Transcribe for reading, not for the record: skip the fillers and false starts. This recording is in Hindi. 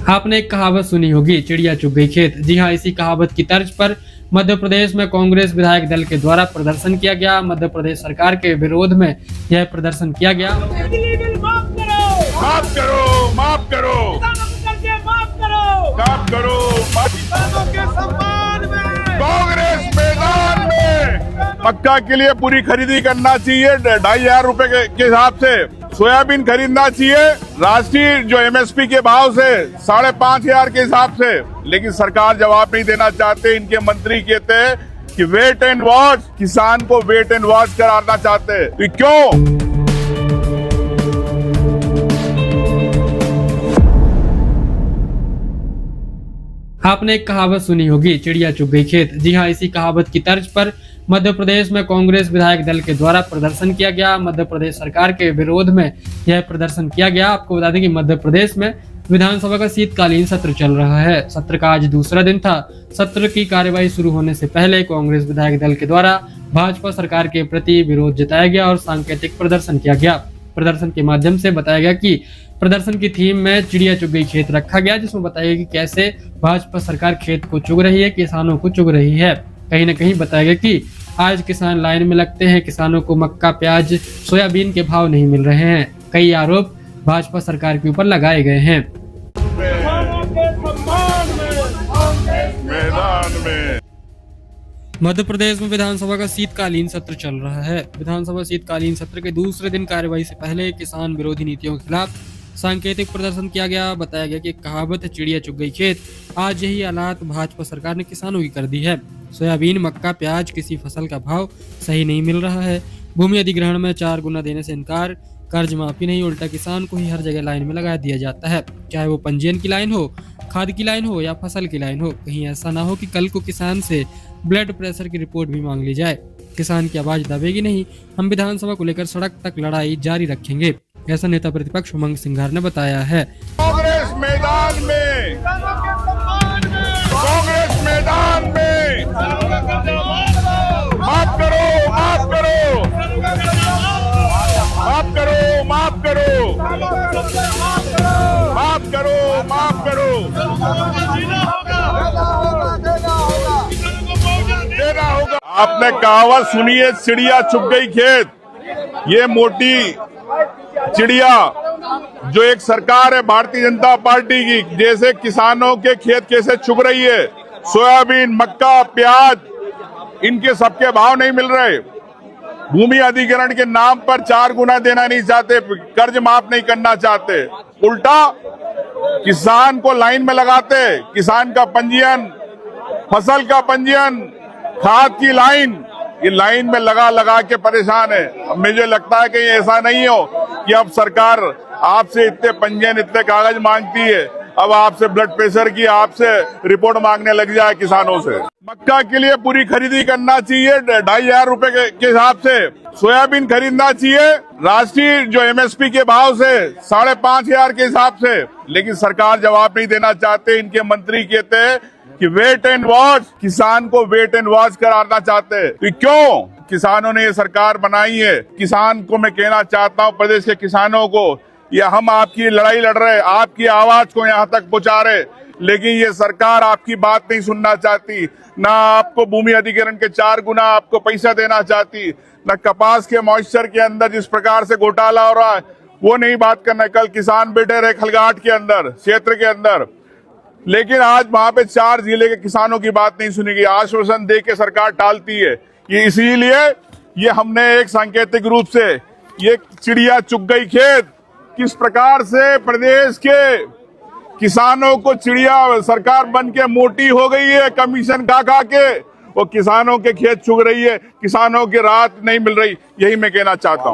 आपने एक कहावत सुनी होगी, चिड़िया चुग गई खेत। जी हाँ, इसी कहावत की तर्ज पर मध्य प्रदेश में कांग्रेस विधायक दल के द्वारा प्रदर्शन किया गया। मध्य प्रदेश सरकार के विरोध में यह प्रदर्शन किया गया। बिजली बिल माफ करो, माफ करो, माफ करो, किसानों को कर्जे माफ करो, माफ करो। किसानों के सम्मान में कांग्रेस मैदान में मक्का के लिए पूरी खरीदी करना चाहिए 2,500 रुपए के हिसाब से। सोयाबीन खरीदना चाहिए राष्ट्रीय जो एमएसपी के भाव से 5,500 के हिसाब से। लेकिन सरकार जवाब नहीं देना चाहते। इनके मंत्री कहते हैं कि वेट एंड वॉच, किसान को वेट एंड वॉच कराना चाहते हैं। तो क्यों? आपने एक कहावत सुनी होगी, चिड़िया चुग गई खेत। जी हाँ, इसी कहावत की तर्ज पर मध्य प्रदेश में कांग्रेस विधायक दल के द्वारा प्रदर्शन किया गया। मध्य प्रदेश सरकार के विरोध में यह प्रदर्शन किया गया। आपको बता दें कि मध्य प्रदेश में विधानसभा का शीतकालीन सत्र चल रहा है। सत्र का आज दूसरा दिन था। सत्र की कार्यवाही शुरू होने से पहले कांग्रेस विधायक दल के द्वारा भाजपा सरकार के प्रति विरोध जताया गया और सांकेतिक प्रदर्शन किया गया। प्रदर्शन के माध्यम से बताया गया कि प्रदर्शन की थीम में चिड़िया चुग गई खेत रखा गया, जिसमें बताया गया कि कैसे भाजपा सरकार खेत को चुग रही है, किसानों को चुग रही है। कहीं न कहीं बताया गया कि आज किसान लाइन में लगते हैं, किसानों को मक्का, प्याज, सोयाबीन के भाव नहीं मिल रहे हैं। कई आरोप भाजपा सरकार के ऊपर लगाए गए हैं। किसानों के सम्मान में मैदान में मध्य प्रदेश में विधानसभा का शीतकालीन सत्र चल रहा है। विधानसभा शीतकालीन सत्र के दूसरे दिन कार्यवाही से पहले किसान विरोधी नीतियों के खिलाफ सांकेतिक प्रदर्शन किया गया। बताया गया कि कहावत है, चिड़िया चुग गई खेत। आज यही हालात भाजपा सरकार ने किसानों की कर दी है। सोयाबीन, मक्का, प्याज, किसी फसल का भाव सही नहीं मिल रहा है। भूमि अधिग्रहण में 4 गुना देने से इनकार, कर्ज माफी नहीं, उल्टा किसान को ही हर जगह लाइन में लगा दिया जाता है, चाहे वो पंजीयन की लाइन हो, खाद की लाइन हो या फसल की लाइन हो। कहीं ऐसा ना हो कि कल को किसान से ब्लड प्रेशर की रिपोर्ट भी मांग ली जाए। किसान की आवाज दबेगी नहीं। हम विधानसभा को लेकर सड़क तक लड़ाई जारी रखेंगे, ऐसा नेता प्रतिपक्ष उमंग सिंघार ने बताया है। कांग्रेस मैदान में, किसानों के सम्मान में कांग्रेस मैदान में माफ करो, माफ करो, माफ करो, माफ करो, माफ करो, माफ करो, देना होगा। आपने कहावत सुनी है, चिड़िया चुग गई खेत। ये मोटी चिड़िया जो एक सरकार है भारतीय जनता पार्टी की, जैसे किसानों के खेत कैसे चुग रही है। सोयाबीन, मक्का, प्याज, इनके सबके भाव नहीं मिल रहे। भूमि अधिग्रहण के नाम पर 4 गुना देना नहीं चाहते, कर्ज माफ नहीं करना चाहते, उल्टा किसान को लाइन में लगाते। किसान का पंजीयन, फसल का पंजीयन, खाद की लाइन, ये लाइन में लगा लगा के परेशान है। अब मुझे लगता है कि ऐसा नहीं हो कि अब सरकार आपसे इतने पंजीयन, इतने कागज मांगती है, अब आपसे ब्लड प्रेशर की, आपसे रिपोर्ट मांगने लग जाए किसानों से। मक्का के लिए पूरी खरीदी करना चाहिए 2,500 रुपए के हिसाब से। सोयाबीन खरीदना चाहिए राष्ट्रीय जो एमएसपी के भाव से 5,500 के हिसाब से। लेकिन सरकार जवाब नहीं देना चाहते। इनके मंत्री कहते हैं कि वेट एंड वॉच, किसान को वेट एंड वॉच कराना चाहते हैं। तो क्यों? किसानों ने ये सरकार बनाई है। किसान को मैं कहना चाहता हूँ, प्रदेश के किसानों को, ये हम आपकी लड़ाई लड़ रहे, आपकी आवाज को यहाँ तक पहुंचा रहे, लेकिन ये सरकार आपकी बात नहीं सुनना चाहती। ना आपको भूमि अधिग्रहण के 4 गुना आपको पैसा देना चाहती, न कपास के मॉइस्चर के अंदर जिस प्रकार से घोटाला हो रहा है वो नहीं बात करना। कल किसान बैठे रहे खलगाट के अंदर, क्षेत्र के अंदर, लेकिन आज वहां पे 4 जिले के किसानों की बात नहीं सुनी गई। आश्वासन दे के सरकार टालती है। ये इसीलिए ये हमने एक सांकेतिक रूप से ये चिड़िया चुग गई खेत, किस प्रकार से प्रदेश के किसानों को चिड़िया सरकार बन के मोटी हो गई है, कमीशन खा के वो किसानों के खेत चुग रही है, किसानों की राहत नहीं मिल रही। यही मैं कहना चाहता हूँ।